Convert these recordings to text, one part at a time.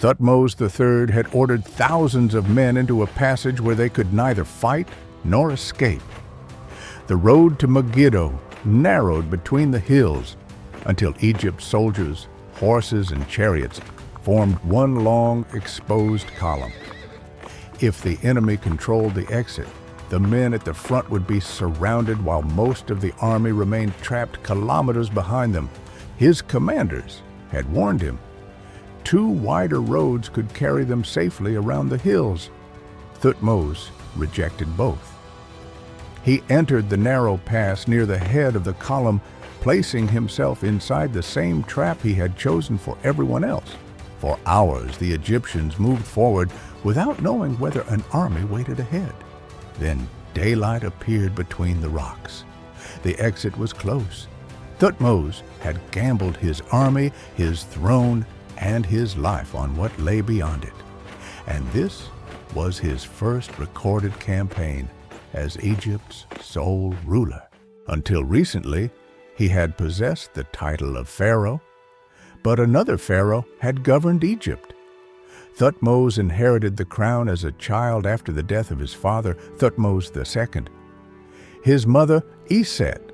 Thutmose III had ordered thousands of men into a passage where they could neither fight nor escape. The road to Megiddo narrowed between the hills until Egypt's soldiers, horses, and chariots formed one long, exposed column. If the enemy controlled the exit, the men at the front would be surrounded while most of the army remained trapped kilometers behind them. His commanders had warned him. 2 wider roads could carry them safely around the hills. Thutmose rejected both. He entered the narrow pass near the head of the column, placing himself inside the same trap he had chosen for everyone else. For hours, the Egyptians moved forward without knowing whether an army waited ahead. Then daylight appeared between the rocks. The exit was close. Thutmose had gambled his army, his throne, and his life on what lay beyond it. And this was his first recorded campaign as Egypt's sole ruler. Until recently, he had possessed the title of Pharaoh, but another Pharaoh had governed Egypt. Thutmose inherited the crown as a child after the death of his father, Thutmose II. His mother, Iset,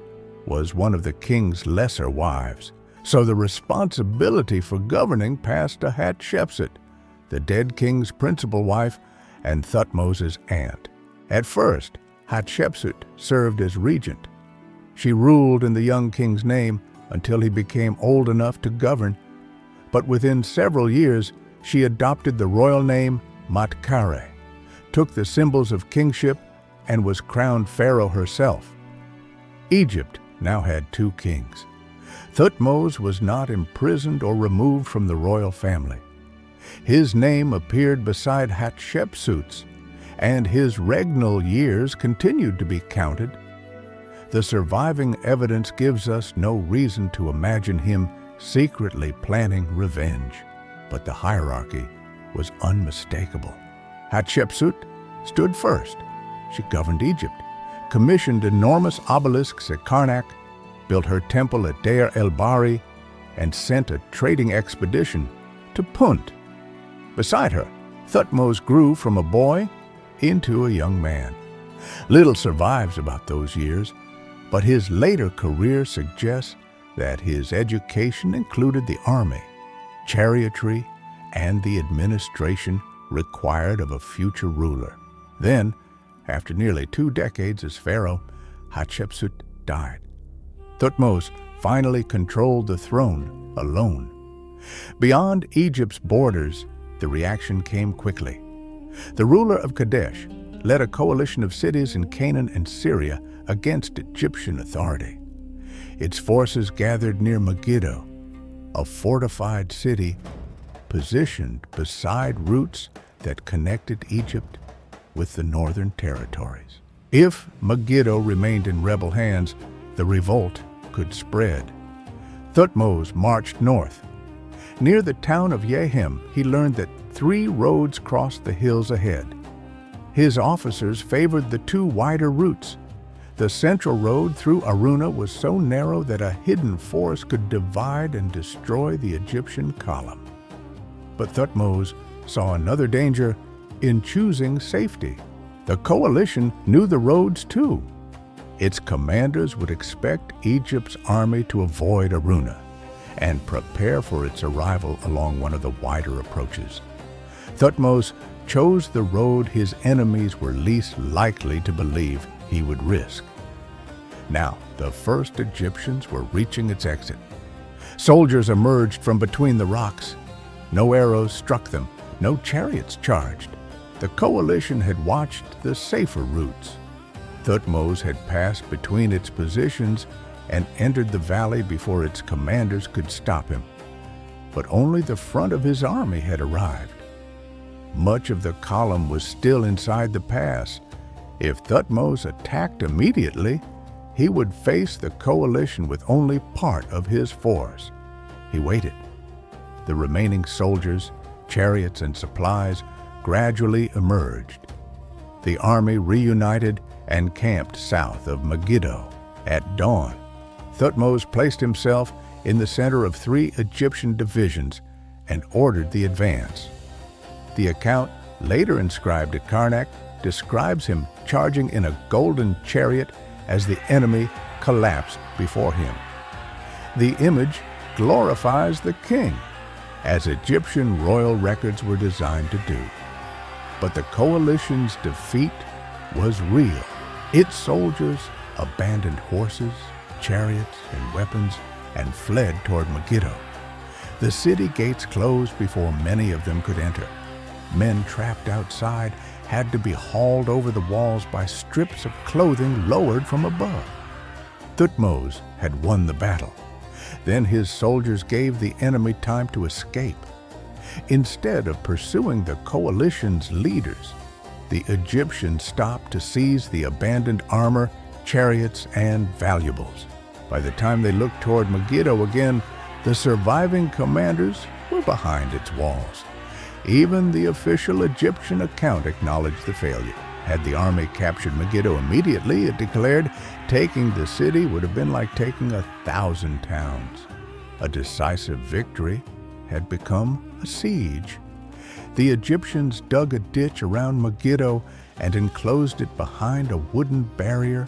was one of the king's lesser wives, so the responsibility for governing passed to Hatshepsut, the dead king's principal wife and Thutmose's aunt. At first, Hatshepsut served as regent. She ruled in the young king's name until he became old enough to govern, but within several years, she adopted the royal name Matkare, took the symbols of kingship, and was crowned Pharaoh herself. Egypt now had 2 kings. Thutmose was not imprisoned or removed from the royal family. His name appeared beside Hatshepsut's, and his regnal years continued to be counted. The surviving evidence gives us no reason to imagine him secretly planning revenge, but the hierarchy was unmistakable. Hatshepsut stood first. She governed Egypt, commissioned enormous obelisks at Karnak, built her temple at Deir el-Bahari, and sent a trading expedition to Punt. Beside her, Thutmose grew from a boy into a young man. Little survives about those years, but his later career suggests that his education included the army, chariotry, and the administration required of a future ruler. Then, after nearly 2 decades as pharaoh, Hatshepsut died. Thutmose finally controlled the throne alone. Beyond Egypt's borders, the reaction came quickly. The ruler of Kadesh led a coalition of cities in Canaan and Syria against Egyptian authority. Its forces gathered near Megiddo, a fortified city positioned beside routes that connected Egypt with the northern territories. If Megiddo remained in rebel hands, the revolt could spread. Thutmose marched north. Near the town of Yehem, he learned that 3 roads crossed the hills ahead. His officers favored the 2 wider routes. The central road through Aruna was so narrow that a hidden force could divide and destroy the Egyptian column. But Thutmose saw another danger in choosing safety. The coalition knew the roads too. Its commanders would expect Egypt's army to avoid Aruna and prepare for its arrival along one of the wider approaches. Thutmose chose the road his enemies were least likely to believe he would risk. Now, the first Egyptians were reaching its exit. Soldiers emerged from between the rocks. No arrows struck them, no chariots charged. The coalition had watched the safer routes. Thutmose had passed between its positions and entered the valley before its commanders could stop him. But only the front of his army had arrived. Much of the column was still inside the pass. If Thutmose attacked immediately, he would face the coalition with only part of his force. He waited. The remaining soldiers, chariots, and supplies gradually emerged. The army reunited and camped south of Megiddo. At dawn, Thutmose placed himself in the center of 3 Egyptian divisions and ordered the advance. The account, later inscribed at Karnak, describes him charging in a golden chariot as the enemy collapsed before him. The image glorifies the king, as Egyptian royal records were designed to do. But the coalition's defeat was real. Its soldiers abandoned horses, chariots, and weapons and fled toward Megiddo. The city gates closed before many of them could enter. Men trapped outside had to be hauled over the walls by strips of clothing lowered from above. Thutmose had won the battle. Then his soldiers gave the enemy time to escape. Instead of pursuing the coalition's leaders, the Egyptians stopped to seize the abandoned armor, chariots, and valuables. By the time they looked toward Megiddo again, the surviving commanders were behind its walls. Even the official Egyptian account acknowledged the failure. Had the army captured Megiddo immediately, it declared, taking the city would have been like taking 1,000 towns. A decisive victory had become a siege. The Egyptians dug a ditch around Megiddo and enclosed it behind a wooden barrier.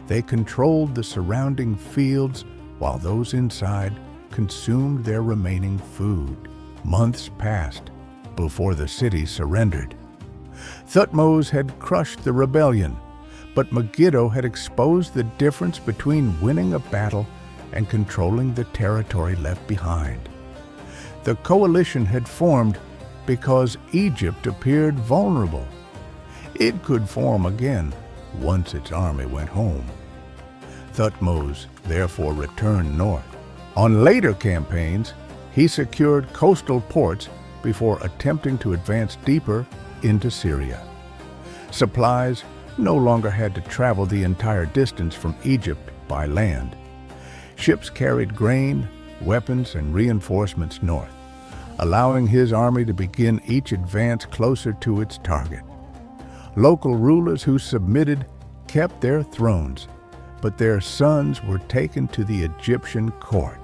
They controlled the surrounding fields while those inside consumed their remaining food. Months passed before the city surrendered. Thutmose had crushed the rebellion, but Megiddo had exposed the difference between winning a battle and controlling the territory left behind. The coalition had formed because Egypt appeared vulnerable. It could form again once its army went home. Thutmose therefore returned north. On later campaigns, he secured coastal ports before attempting to advance deeper into Syria. Supplies no longer had to travel the entire distance from Egypt by land. Ships carried grain, weapons, and reinforcements north, allowing his army to begin each advance closer to its target. Local rulers who submitted kept their thrones, but their sons were taken to the Egyptian court.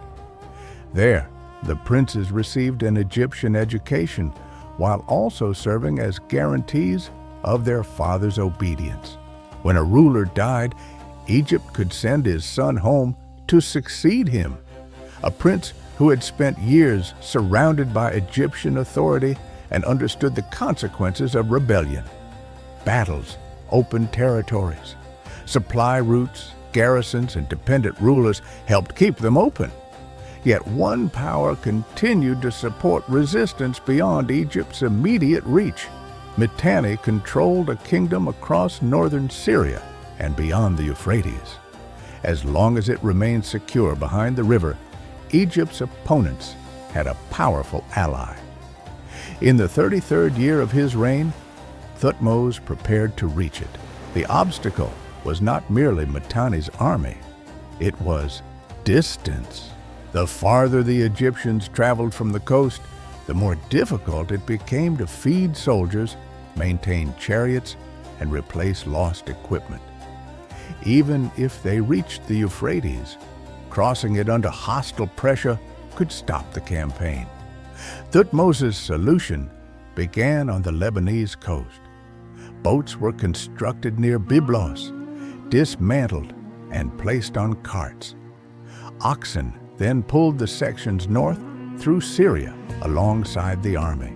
There, the princes received an Egyptian education while also serving as guarantees of their father's obedience. When a ruler died, Egypt could send his son home to succeed him. A prince who had spent years surrounded by Egyptian authority and understood the consequences of rebellion. Battles opened territories. Supply routes, garrisons, and dependent rulers helped keep them open. Yet one power continued to support resistance beyond Egypt's immediate reach. Mitanni controlled a kingdom across northern Syria and beyond the Euphrates. As long as it remained secure behind the river, Egypt's opponents had a powerful ally. In the 33rd year of his reign, Thutmose prepared to reach it. The obstacle was not merely Mitanni's army, it was distance. The farther the Egyptians traveled from the coast, the more difficult it became to feed soldiers, maintain chariots, and replace lost equipment. Even if they reached the Euphrates, crossing it under hostile pressure could stop the campaign. Thutmose's solution began on the Lebanese coast. Boats were constructed near Byblos, dismantled, and placed on carts. Oxen then pulled the sections north through Syria alongside the army.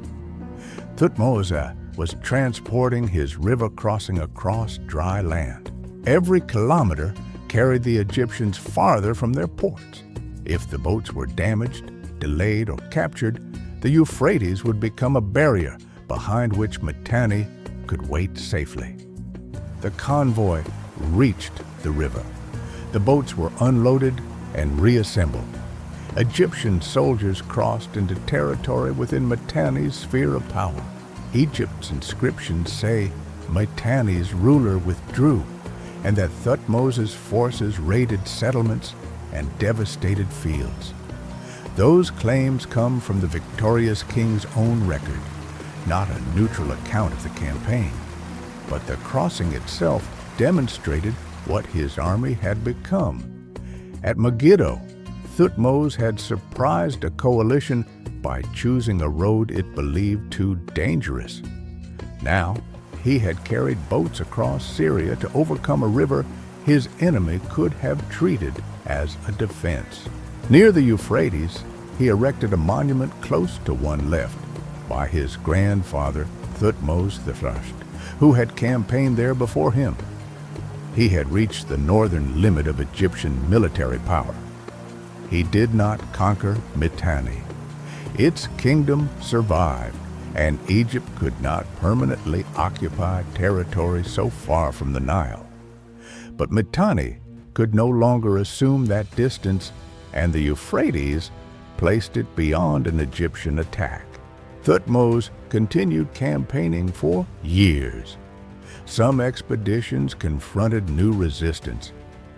Thutmose was transporting his river crossing across dry land. Every kilometer carried the Egyptians farther from their ports. If the boats were damaged, delayed, or captured, the Euphrates would become a barrier behind which Mitanni could wait safely. The convoy reached the river. The boats were unloaded and reassembled. Egyptian soldiers crossed into territory within Mitanni's sphere of power. Egypt's inscriptions say Mitanni's ruler withdrew and that Thutmose's forces raided settlements and devastated fields. Those claims come from the victorious king's own record, not a neutral account of the campaign. But the crossing itself demonstrated what his army had become. At Megiddo, Thutmose had surprised a coalition by choosing a road it believed too dangerous. Now, he had carried boats across Syria to overcome a river his enemy could have treated as a defense. Near the Euphrates, he erected a monument close to one left by his grandfather Thutmose III, who had campaigned there before him. He had reached the northern limit of Egyptian military power. He did not conquer Mitanni. Its kingdom survived, and Egypt could not permanently occupy territory so far from the Nile. But Mitanni could no longer assume that distance, and the Euphrates placed it beyond an Egyptian attack. Thutmose continued campaigning for years. Some expeditions confronted new resistance.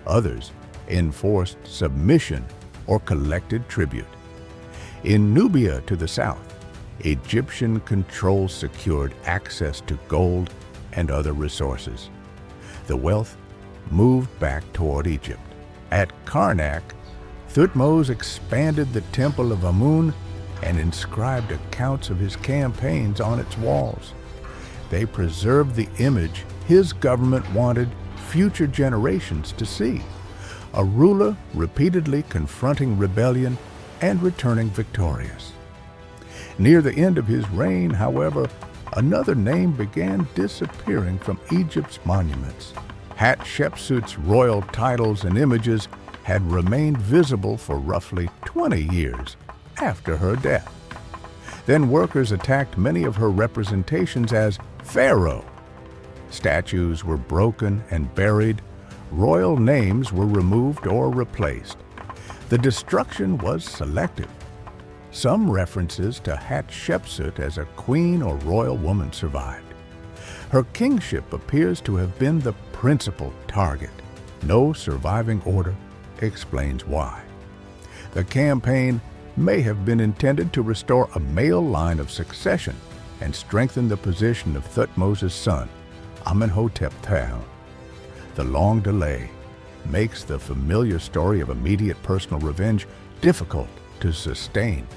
Others enforced submission or collected tribute. In Nubia to the south, Egyptian control secured access to gold and other resources. The wealth moved back toward Egypt. At Karnak, Thutmose expanded the temple of Amun and inscribed accounts of his campaigns on its walls. They preserved the image his government wanted future generations to see, a ruler repeatedly confronting rebellion and returning victorious. Near the end of his reign, however, another name began disappearing from Egypt's monuments. Hatshepsut's royal titles and images had remained visible for roughly 20 years after her death. Then workers attacked many of her representations as Pharaoh. Statues were broken and buried. Royal names were removed or replaced. The destruction was selective. Some references to Hatshepsut as a queen or royal woman survived. Her kingship appears to have been the principal target. No surviving order explains why. The campaign may have been intended to restore a male line of succession and strengthen the position of Thutmose's son, Amenhotep III. The long delay makes the familiar story of immediate personal revenge difficult to sustain.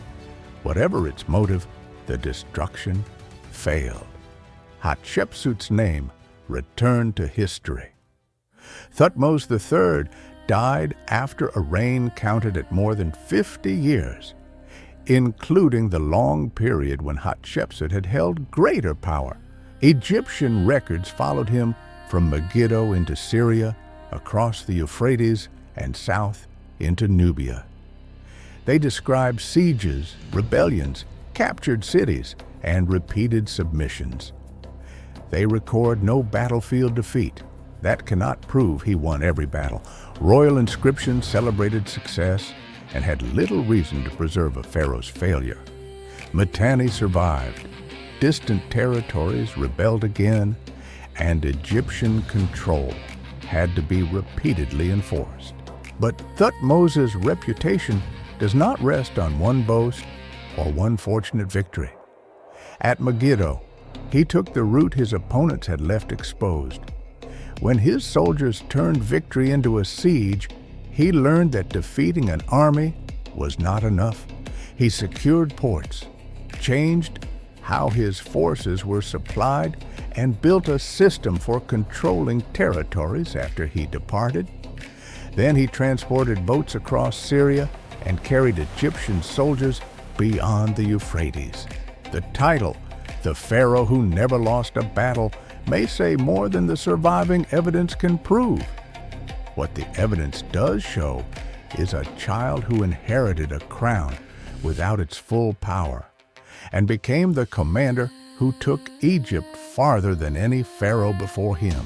Whatever its motive, the destruction failed. Hatshepsut's name returned to history. Thutmose III died after a reign counted at more than 50 years, including the long period when Hatshepsut had held greater power. Egyptian records followed him from Megiddo into Syria, across the Euphrates, and south into Nubia. They describe sieges, rebellions, captured cities, and repeated submissions. They record no battlefield defeat. That cannot prove he won every battle. Royal inscriptions celebrated success and had little reason to preserve a pharaoh's failure. Mitanni survived. Distant territories rebelled again, and Egyptian control had to be repeatedly enforced. But Thutmose's reputation does not rest on one boast or one fortunate victory. At Megiddo, he took the route his opponents had left exposed. When his soldiers turned victory into a siege, he learned that defeating an army was not enough. He secured ports, changed how his forces were supplied, and built a system for controlling territories after he departed. Then he transported boats across Syria and carried Egyptian soldiers beyond the Euphrates. The title, "The Pharaoh Who Never Lost a Battle," may say more than the surviving evidence can prove. What the evidence does show is a child who inherited a crown without its full power and became the commander who took Egypt farther than any pharaoh before him.